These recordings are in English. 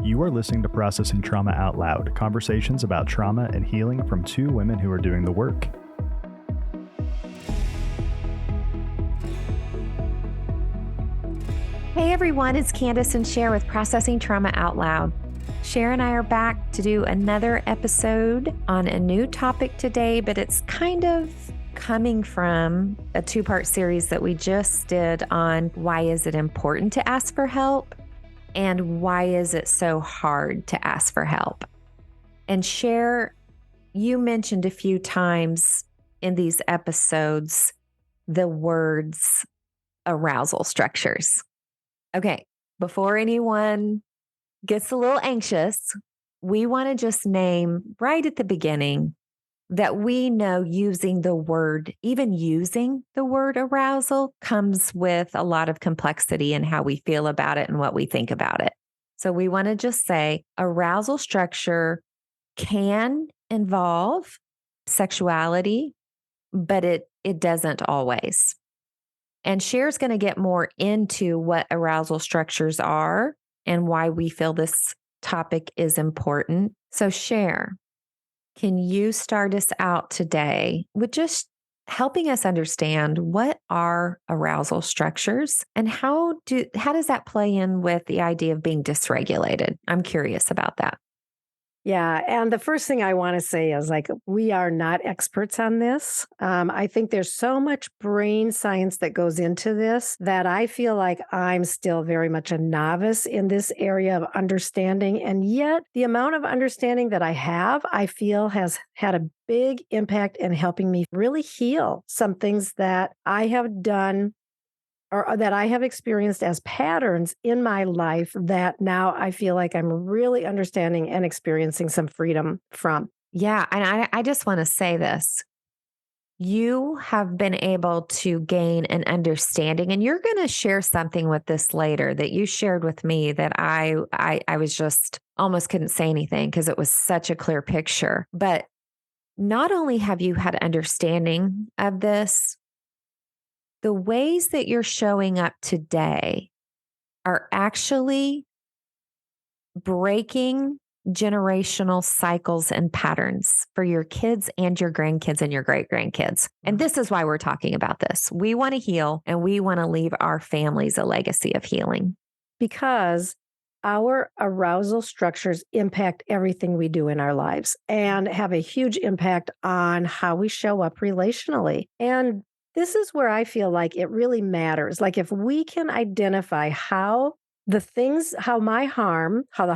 You are listening to Processing Trauma Out Loud, conversations about trauma and healing from two women who are doing the work. Hey everyone, it's Kandace and Sher with Processing Trauma Out Loud. Sher and I are back to do another episode on a new topic today, but it's kind of coming from a two-part series that we just did on why is it important to ask for help and why is it so hard to ask for help. And Sher, you mentioned a few times in these episodes the words arousal structures. Okay, before anyone gets a little anxious, we want to just name right at the beginning that we know using the word arousal comes with a lot of complexity in how we feel about it and what we think about it. So we want to just say arousal structure can involve sexuality, but it doesn't always. And Sher's going to get more into what arousal structures are and why we feel this topic is important. So Sher, can you start us out today with just helping us understand what are arousal structures and how does that play in with the idea of being dysregulated? I'm curious about that. Yeah. And the first thing I want to say is we are not experts on this. I think there's so much brain science that goes into this that I feel like I'm still very much a novice in this area of understanding. And yet the amount of understanding that I feel has had a big impact in helping me really heal some things that I have done or that I have experienced as patterns in my life that now I feel like I'm really understanding and experiencing some freedom from. Yeah. And I just want to say this. You have been able to gain an understanding, and you're going to share something with this later that you shared with me that I was just almost couldn't say anything because it was such a clear picture. But not only have you had understanding of this, the ways that you're showing up today are actually breaking generational cycles and patterns for your kids and your grandkids and your great-grandkids. And this is why we're talking about this. We want to heal and we want to leave our families a legacy of healing. Because our arousal structures impact everything we do in our lives and have a huge impact on how we show up relationally. And this is where I feel like it really matters. Like if we can identify how the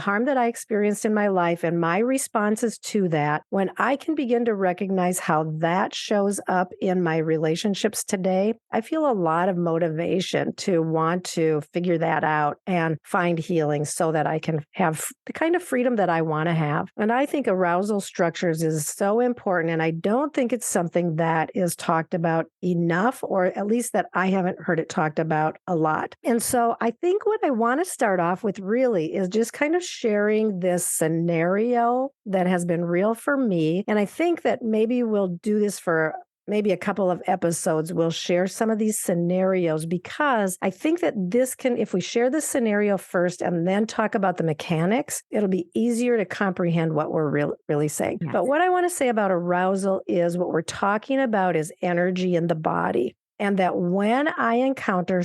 harm that I experienced in my life and my responses to that, when I can begin to recognize how that shows up in my relationships today, I feel a lot of motivation to want to figure that out and find healing so that I can have the kind of freedom that I want to have. And I think arousal structures is so important. And I don't think it's something that is talked about enough, or at least that I haven't heard it talked about a lot. And so I think what I want to start off with really is just kind of sharing this scenario that has been real for me. And I think that maybe we'll do this for maybe a couple of episodes. We'll share some of these scenarios because I think that if we share the scenario first and then talk about the mechanics, it'll be easier to comprehend what we're really saying. Yes. But what I want to say about arousal is what we're talking about is energy in the body. And that when I encounter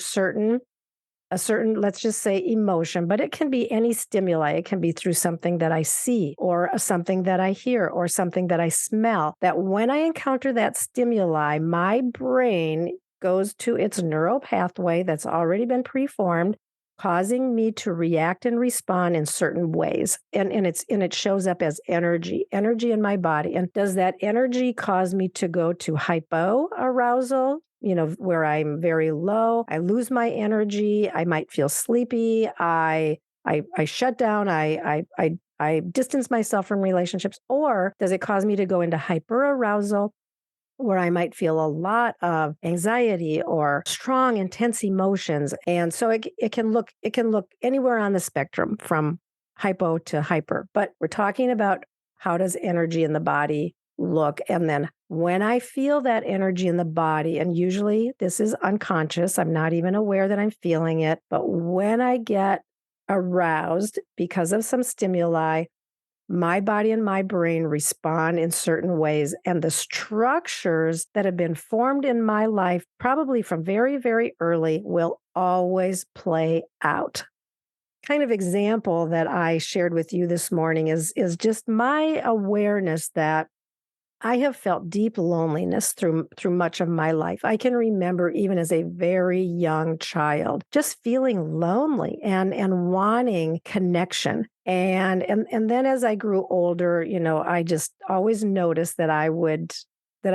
a certain, let's just say emotion, but it can be any stimuli. It can be through something that I see or something that I hear or something that I smell, that when I encounter that stimuli, my brain goes to its neural pathway that's already been preformed, causing me to react and respond in certain ways. And it shows up as energy in my body. And does that energy cause me to go to hypoarousal? Where I'm very low, I lose my energy, I might feel sleepy, I shut down, I distance myself from relationships, or does it cause me to go into hyperarousal, where I might feel a lot of anxiety or strong, intense emotions? And so it can look anywhere on the spectrum from hypo to hyper, but we're talking about how does energy in the body look. And then when I feel that energy in the body, and usually this is unconscious, I'm not even aware that I'm feeling it, but when I get aroused because of some stimuli, my body and my brain respond in certain ways. And the structures that have been formed in my life, probably from very, very early, will always play out. Kind of example that I shared with you this morning is just my awareness that I have felt deep loneliness through much of my life. I can remember even as a very young child just feeling lonely and wanting connection. And then as I grew older, I just always noticed that I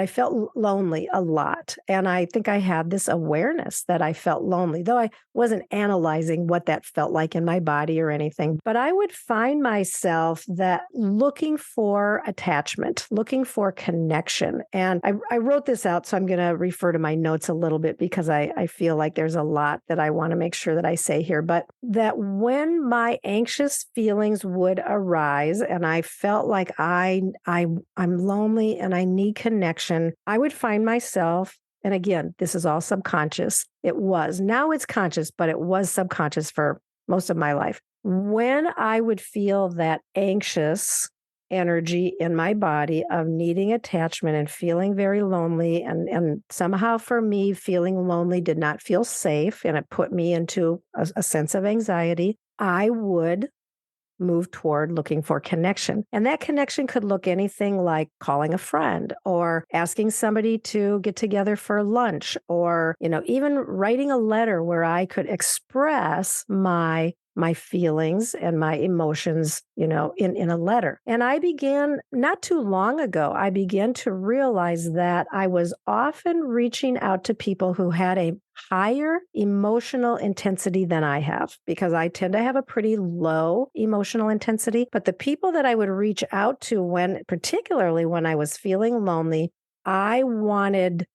felt lonely a lot. And I think I had this awareness that I felt lonely, though I wasn't analyzing what that felt like in my body or anything. But I would find myself that looking for attachment, looking for connection. And I wrote this out, so I'm going to refer to my notes a little bit because I feel like there's a lot that I want to make sure that I say here. But that when my anxious feelings would arise and I felt like I'm lonely and I need connection, I would find myself, and again, this is all subconscious. It was. Now it's conscious, but it was subconscious for most of my life. When I would feel that anxious energy in my body of needing attachment and feeling very lonely, and somehow for me, feeling lonely did not feel safe, and it put me into a sense of anxiety, I would move toward looking for connection. And that connection could look anything like calling a friend or asking somebody to get together for lunch or, even writing a letter where I could express my feelings and my emotions, in a letter. And I began not too long ago, I began to realize that I was often reaching out to people who had a higher emotional intensity than I have, because I tend to have a pretty low emotional intensity. But the people that I would reach out to particularly when I was feeling lonely, I wanted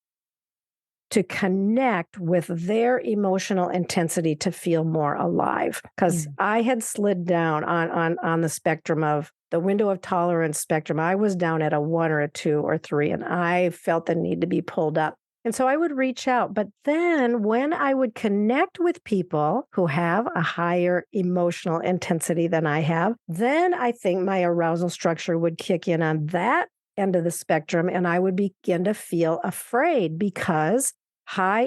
to connect with their emotional intensity to feel more alive, because I had slid down on the spectrum of the window of tolerance spectrum. I was down at a 1 or a 2 or 3, and I felt the need to be pulled up. And so I would reach out. But then when I would connect with people who have a higher emotional intensity than I have, then I think my arousal structure would kick in on that end of the spectrum, and I would begin to feel afraid, because high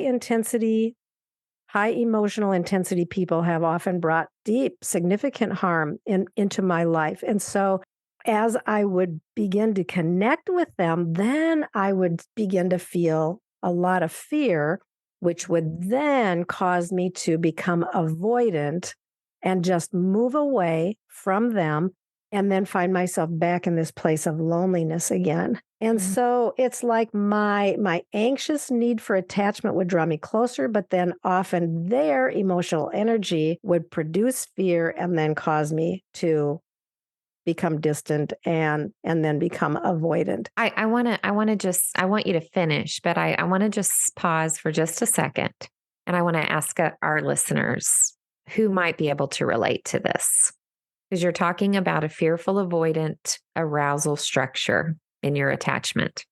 emotional intensity people have often brought deep, significant harm into my life. And so as I would begin to connect with them, then I would begin to feel a lot of fear, which would then cause me to become avoidant and just move away from them, and then find myself back in this place of loneliness again. And so it's like my anxious need for attachment would draw me closer, but then often their emotional energy would produce fear and then cause me to become distant and then become avoidant. I want you to finish, but I want to just pause for just a second. And I want to ask our listeners who might be able to relate to this. Because you're talking about a fearful avoidant arousal structure in your attachment.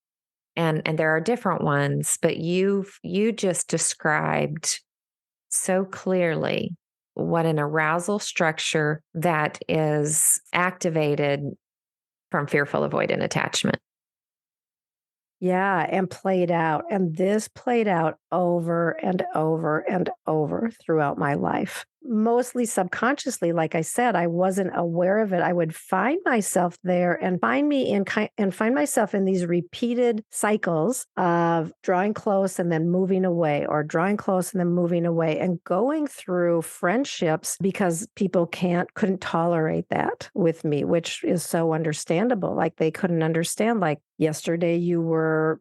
And there are different ones, but you just described so clearly what an arousal structure that is activated from fearful avoidant attachment. Yeah, and played out. And this played out over and over and over throughout my life. Mostly subconsciously, like I said, I wasn't aware of it. I would find myself there and find myself in these repeated cycles of drawing close and then moving away, or drawing close and then moving away, and going through friendships because people couldn't tolerate that with me, which is so understandable. Like they couldn't understand, like, yesterday you were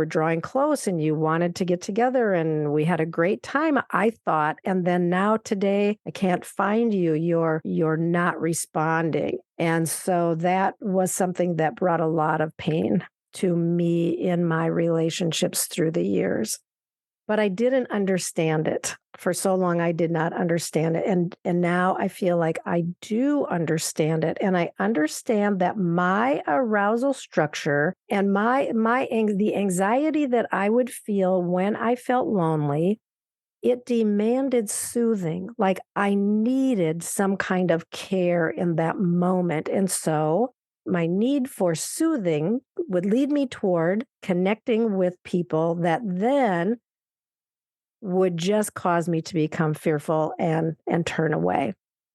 drawing close and you wanted to get together and we had a great time, I thought, and then now today I can't find you. You're not responding. And so that was something that brought a lot of pain to me in my relationships through the years. But I didn't understand it. For so long, I did not understand it. And now I feel like I do understand it. And I understand that my arousal structure and the anxiety that I would feel when I felt lonely it demanded soothing. Like I needed some kind of care in that moment. And so my need for soothing would lead me toward connecting with people that then would just cause me to become fearful and turn away.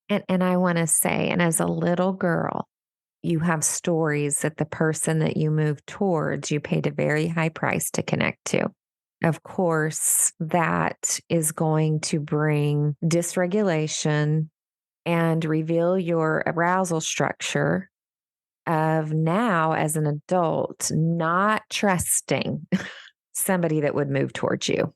And I want to say, and as a little girl, you have stories that the person that you moved towards, you paid a very high price to connect to. Of course, that is going to bring dysregulation and reveal your arousal structure of now as an adult, not trusting somebody that would move towards you.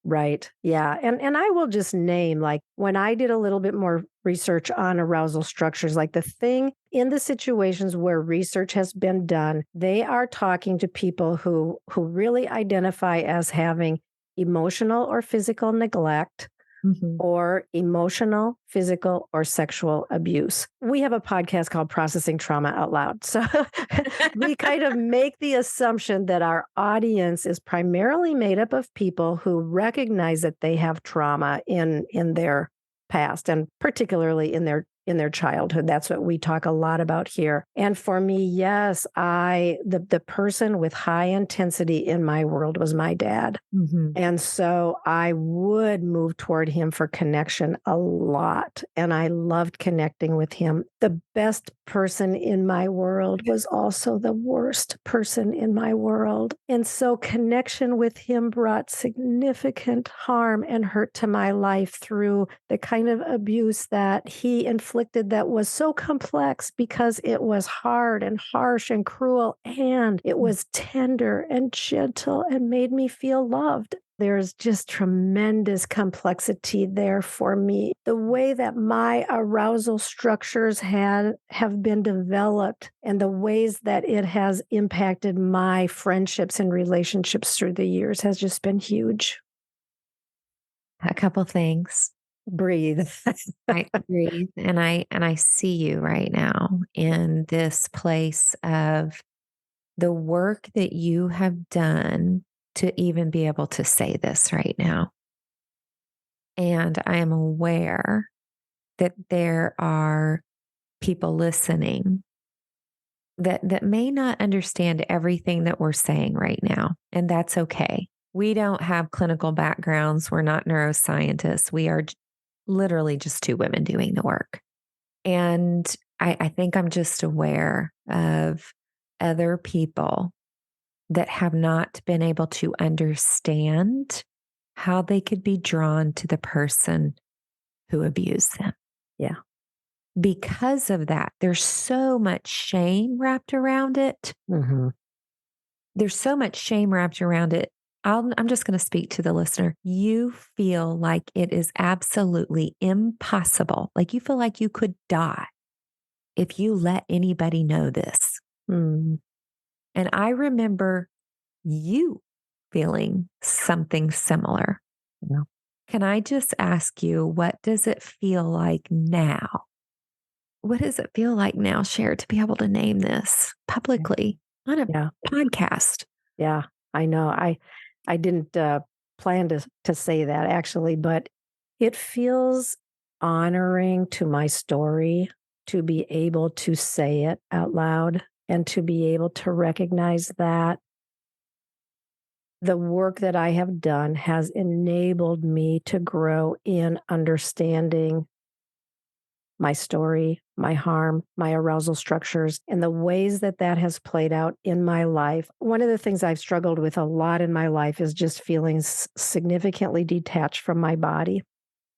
Right. Yeah. And I will just name, like, when I did a little bit more research on arousal structures, like the thing in the situations where research has been done, they are talking to people who really identify as having emotional or physical neglect, Mhm. or emotional, physical, or sexual abuse. We have a podcast called Processing Trauma Out Loud. So we kind of make the assumption that our audience is primarily made up of people who recognize that they have trauma in their past, and particularly in their childhood. That's what we talk a lot about here. And for me, yes, the person with high intensity in my world was my dad. Mhm. And so I would move toward him for connection a lot. And I loved connecting with him. The best person in my world was also the worst person in my world. And so connection with him brought significant harm and hurt to my life through the kind of abuse that he inflicted that was so complex because it was hard and harsh and cruel. And it was tender and gentle and made me feel loved. There's just tremendous complexity there for me. The way that my arousal structures have been developed and the ways that it has impacted my friendships and relationships through the years has just been huge. A couple things. Breathe. I breathe and I see you right now in this place of the work that you have done to even be able to say this right now. And I am aware that there are people listening that may not understand everything that we're saying right now, and that's okay. We don't have clinical backgrounds. We're not neuroscientists. We are literally just two women doing the work. And I think I'm just aware of other people that have not been able to understand how they could be drawn to the person who abused them. Yeah. Because of that, there's so much shame wrapped around it. Mm-hmm. There's so much shame wrapped around it. I'm just going to speak to the listener. You feel like it is absolutely impossible. Like you feel like you could die if you let anybody know this. Mm. And I remember you feeling something similar. Yeah. Can I just ask you, what does it feel like now? What does it feel like now, Cher, to be able to name this publicly on a Yeah. podcast? Yeah. I know. I didn't plan to say that actually, but it feels honoring to my story to be able to say it out loud and to be able to recognize that the work that I have done has enabled me to grow in understanding my story, my harm, my arousal structures, and the ways that that has played out in my life. One of the things I've struggled with a lot in my life is just feeling significantly detached from my body.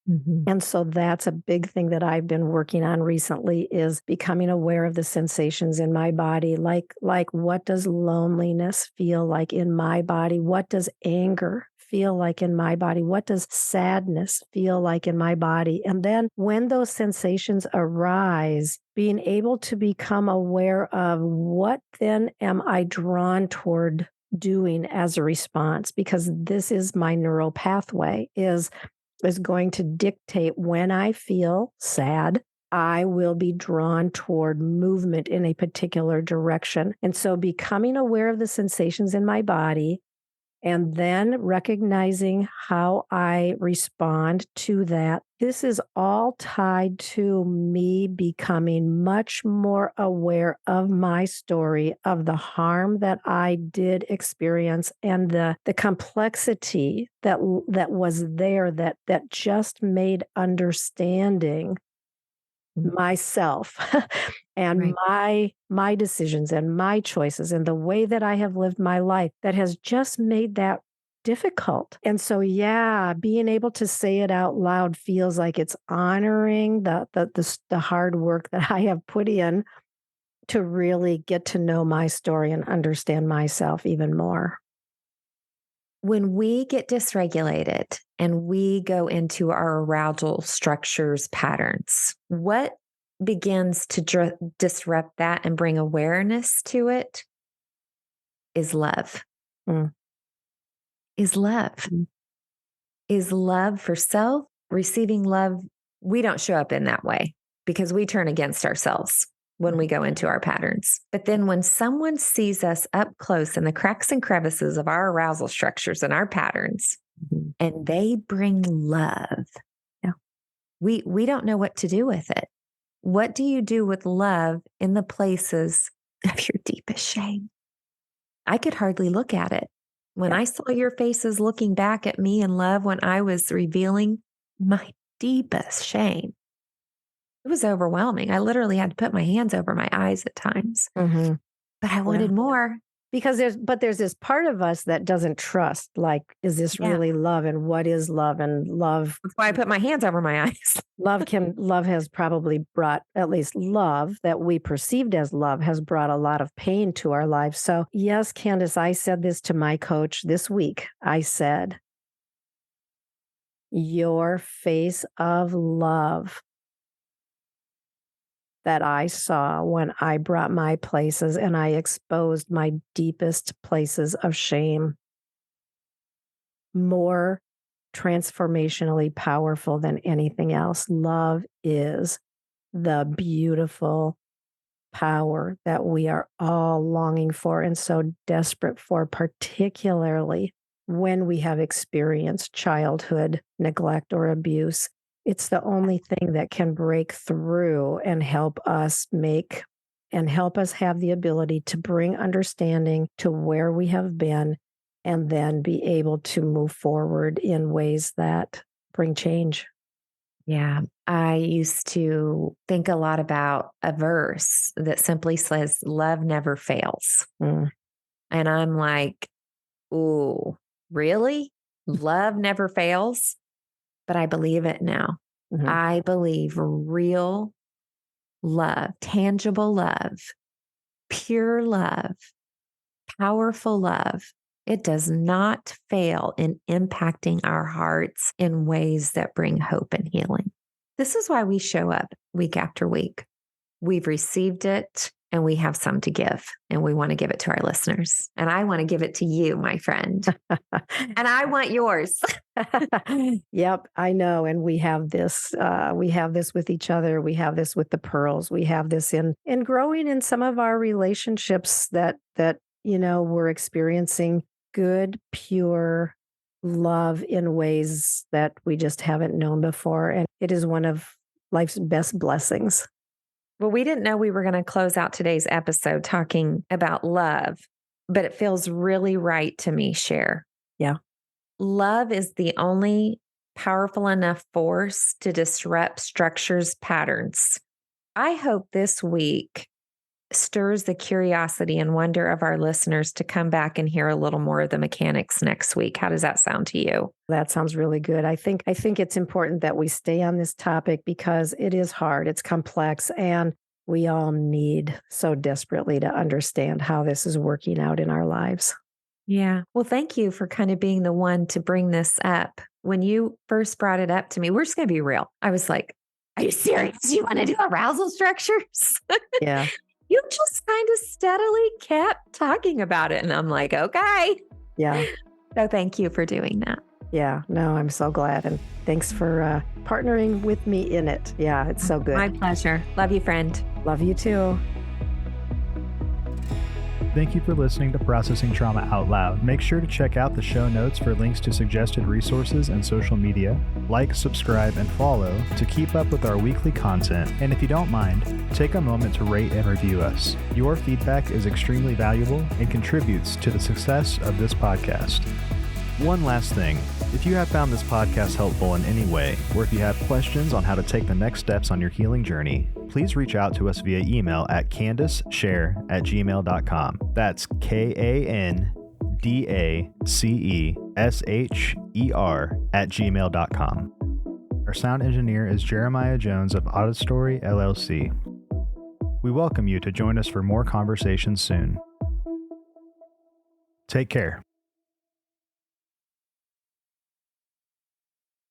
Mm-hmm. And so that's a big thing that I've been working on recently is becoming aware of the sensations in my body. Like what does loneliness feel like in my body? What does anger feel like in my body? What does sadness feel like in my body? And then when those sensations arise, being able to become aware of what then am I drawn toward doing as a response, because this is my neural pathway is going to dictate when I feel sad, I will be drawn toward movement in a particular direction. And so becoming aware of the sensations in my body And then recognizing how I respond to that. This is all tied to me becoming much more aware of my story, of the harm that I did experience, and the complexity that was there that just made understanding myself and my decisions and my choices and the way that I have lived my life that has just made that difficult. And so yeah, being able to say it out loud feels like it's honoring the hard work that I have put in to really get to know my story and understand myself even more. When we get dysregulated and we go into our arousal structures patterns, what begins to disrupt that and bring awareness to it is love. Mm. Is love. Mm. Is love for self, receiving love. We don't show up in that way because we turn against ourselves when we go into our patterns. But then when someone sees us up close in the cracks and crevices of our arousal structures and our patterns, and they bring love, we don't know what to do with it. What do you do with love in the places of your deepest shame? I could hardly look at it. When I saw your faces looking back at me in love when I was revealing my deepest shame, it was overwhelming. I literally had to put my hands over my eyes at times, but I wanted more. Because there's this part of us that doesn't trust, like, is this really love? And what is love? And love. That's why I put my hands over my eyes. Love has probably brought, at least love that we perceived as love has brought a lot of pain to our lives. So yes, Kandace, I said this to my coach this week. I said, your face of love that I saw when I brought my places and I exposed my deepest places of shame, more transformationally powerful than anything else. Love is the beautiful power that we are all longing for and so desperate for, particularly when we have experienced childhood neglect or abuse. It's the only thing that can break through and help us have the ability to bring understanding to where we have been and then be able to move forward in ways that bring change. Yeah. I used to think a lot about a verse that simply says, love never fails. And I'm like, ooh, really? Love never fails? But I believe it now. I believe real love, tangible love, pure love, powerful love. It does not fail in impacting our hearts in ways that bring hope and healing. This is why we show up week after week. We've received it and we have some to give, and we want to give it to our listeners. And I want to give it to you, my friend. And I want yours. Yep, I know. And we have this with each other. We have this with the pearls. We have this in growing in some of our relationships that we're experiencing good, pure love in ways that we just haven't known before. And it is one of life's best blessings. Well, we didn't know we were going to close out today's episode talking about love, but it feels really right to me, Sher. Yeah. Love is the only powerful enough force to disrupt structures, patterns. I hope this week stirs the curiosity and wonder of our listeners to come back and hear a little more of the mechanics next week. How does that sound to you? That sounds really good. I think it's important that we stay on this topic because it is hard, it's complex, and we all need so desperately to understand how this is working out in our lives. Yeah. Well, thank you for kind of being the one to bring this up. When you first brought it up to me, we're just going to be real. I was like, are you serious? You want to do arousal structures? Yeah. You just kind of steadily kept talking about it. And I'm like, okay. Yeah. So thank you for doing that. Yeah. No, I'm so glad. And thanks for partnering with me in it. Yeah, it's so good. My pleasure. Love you, friend. Love you too. Thank you for listening to Processing Trauma Out Loud. Make sure to check out the show notes for links to suggested resources and social media. Like, subscribe, and follow to keep up with our weekly content. And if you don't mind, take a moment to rate and review us. Your feedback is extremely valuable and contributes to the success of this podcast. One last thing. If you have found this podcast helpful in any way, or if you have questions on how to take the next steps on your healing journey, please reach out to us via email at KandaceSher@gmail.com. That's KandaceSher@gmail.com. Our sound engineer is Jeremiah Jones of Auditory LLC. We welcome you to join us for more conversations soon. Take care.